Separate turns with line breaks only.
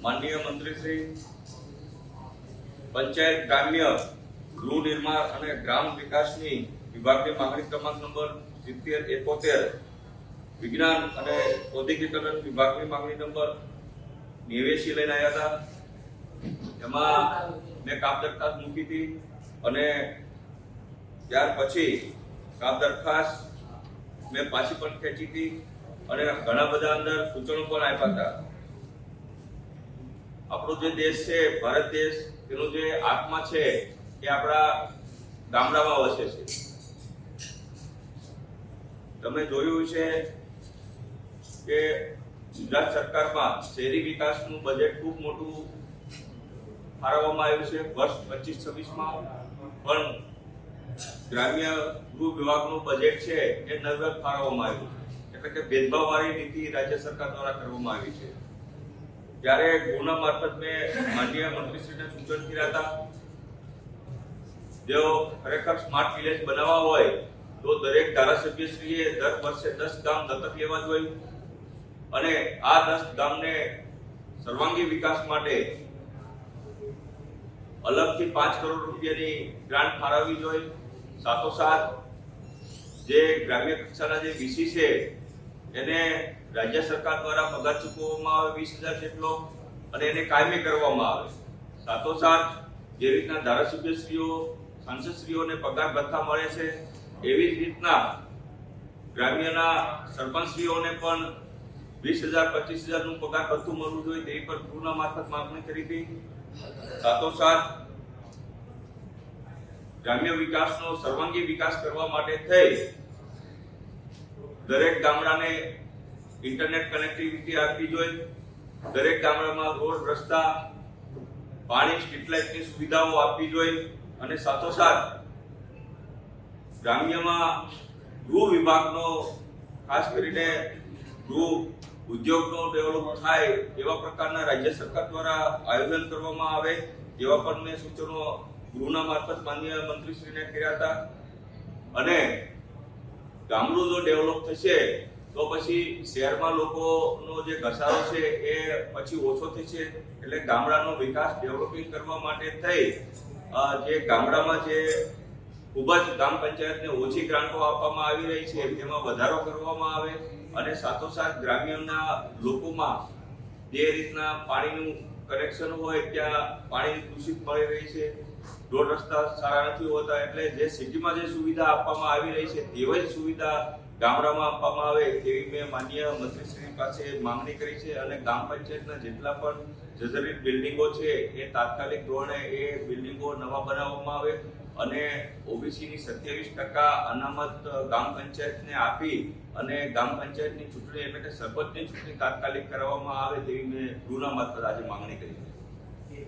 માનનીય મંત્રી શ્રી પંચાયત ગ્રામ્ય ગૃહ નિર્માણ અને ગ્રામ વિકાસની વિભાગની માંગણી ક્રમાંક નંબર 7071 વિજ્ઞાન અને ઔદ્યોગિકરણ વિભાગની માંગણી નંબર 89 લઈને આવ્યા હતા। એમાં મેં કાપ દરખાસ્ત મૂકી હતી અને ત્યાર પછી કાપ દરખાસ્ત મેં પાછી પણ ખેંચી હતી અને ઘણા બધા અંદર સૂચનો પણ આપ્યા હતા। આપણો જે દેશ છે ભારત દેશ તેનો જે આત્મા છે એ આપણા ગામડામાં વસે છે। તમે જોયું છે કે ગુજરાત સરકારમાં શહેરી વિકાસનું બજેટ ખૂબ મોટું ફાળવવામાં આવ્યું છે। વર્ષ 25-26માં પણ ગ્રામ્ય ગૃહ વિભાગનું બજેટ છે એ નગર ફાળવવામાં આવ્યું છે, એટલે કે ભેદભાવવાળી નીતિ રાજ્ય સરકાર દ્વારા કરવામાં આવી છે। ત્યારે ગૃહના મારફત મેં માનનીય મંત્રીશ્રીને સૂચન કર્યા હતા, જો ખરેખર સ્માર્ટ વિલેજ બનાવવા હોય તો દરેક ધારાસભ્યશ્રીએ દર વર્ષે 10 ગામ દત્તક લેવા જોઈએ અને આ 10 ગામને સર્વાંગી વિકાસ માટે અલગથી 5 કરોડ રૂપિયાની ગ્રાન્ટ ફાળવવી જોઈએ। સાથોસાથ જે ગ્રામ્ય કક્ષાના જે વીસી છે એને રાજ્ય સરકાર દ્વારા પગાર ચૂકવવામાં આવે 20,000 જેટલો અને એને કાયમી કરવામાં આવે। સાથોસાથ જે રીતના ધારાસભ્યશ્રીઓ સાંસદશ્રીઓને પગાર ભથ્થા મળે છે એવી જ રીતના ગ્રામ્યના સરપંચશ્રીઓને પણ 20,000-25,000 નું પગાર ભથ્થું મળવું જોઈએ તેવી પર ગૃહના મારફત માંગણી કરી હતી। સાથોસાથ ગ્રામ્ય વિકાસનો સર્વાંગી વિકાસ કરવા માટે થઈ દરેક ગામડાને ઇન્ટરનેટ કનેક્ટિવિટી આપવી જોઈએ, દરેક ગામડામાં રોડ રસ્તા પાણી સ્ટ્રીટ લાઇટની સુવિધાઓ આપવી જોઈએ અને સાથોસાથ ગ્રામ્યમાં ગૃહ વિભાગનો ખાસ કરીને ગૃહ ઉદ્યોગનો ડેવલપ થાય એવા પ્રકારના રાજ્ય સરકાર દ્વારા આયોજન કરવામાં આવે એવા પણ મેં સૂચનો ગૃહના મારફત માનનીય મંત્રીશ્રીને કર્યા હતા। અને ગામડું જો ડેવલપ થશે તો પછી શહેરમાં લોકોનો જે ઘસારો છે એ પછી ઓછો થશે, એટલે ગામડાનો વિકાસ ડેવલપિંગ કરવા માટે થઈ જે ગામડામાં જે ખૂબ જ ગ્રામ પંચાયતને ઓછી ગ્રાન્ટો આપવામાં આવી રહી છે તેમાં વધારો કરવામાં આવે અને સાથોસાથ ગ્રામ્યના લોકોમાં જે રીતના પાણીનું કનેક્શન હોય ત્યાં પાણીની દૂષિત મળી રહી છે, રોડ રસ્તા સારા નથી હોતા, એટલે જે સિટીમાં જે સુવિધા આપવામાં આવી રહી છે તેવી જ સુવિધા ગામડામાં આપવામાં આવે તેવી મેં માનનીય મંત્રીશ્રી પાસે માંગણી કરી છે અને ગ્રામ પંચાયતના જેટલા પણ જર્જરિત બિલ્ડિંગો છે એ તાત્કાલિક ધોરણે એ બિલ્ડિંગો નવા બનાવવામાં આવે અને ઓબીસીની 27% અનામત ગ્રામ પંચાયતને આપી અને ગ્રામ પંચાયતની ચૂંટણી એટલે કે સરપંચની ચૂંટણી તાત્કાલિક કરવામાં આવે તેવી મેં ગૃહના મારફત આજે માંગણી કરી છે।